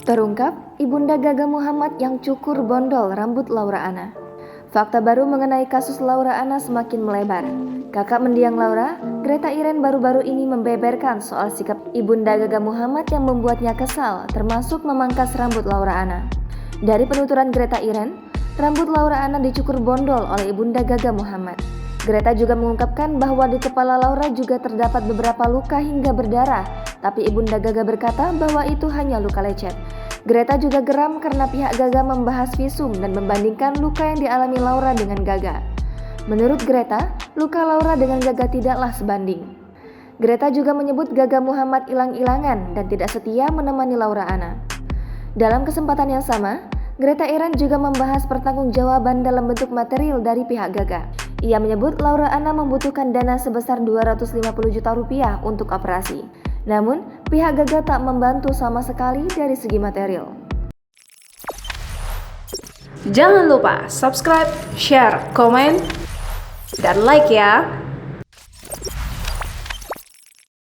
Terungkap, Ibunda Gaga Muhammad yang cukur bondol rambut Laura Anna. Fakta baru mengenai kasus Laura Anna semakin melebar. Kakak mendiang Laura, Greta Iren baru-baru ini membeberkan soal sikap Ibunda Gaga Muhammad yang membuatnya kesal, termasuk memangkas rambut Laura Anna. Dari penuturan Greta Iren, rambut Laura Anna dicukur bondol oleh Ibunda Gaga Muhammad. Greta juga mengungkapkan bahwa di kepala Laura juga terdapat beberapa luka hingga berdarah, tapi Ibunda Gaga berkata bahwa itu hanya luka lecet. Greta juga geram karena pihak Gaga membahas visum dan membandingkan luka yang dialami Laura dengan Gaga. Menurut Greta, luka Laura dengan Gaga tidaklah sebanding. Greta juga menyebut Gaga Muhammad hilang-hilangan dan tidak setia menemani Laura Anna. Dalam kesempatan yang sama, Greta Iren juga membahas pertanggungjawaban dalam bentuk material dari pihak Gaga. Ia menyebut Laura Anna membutuhkan dana sebesar 250 juta rupiah untuk operasi. Namun, pihak Gaga tak membantu sama sekali dari segi material. Jangan lupa subscribe, share, komen, dan like ya!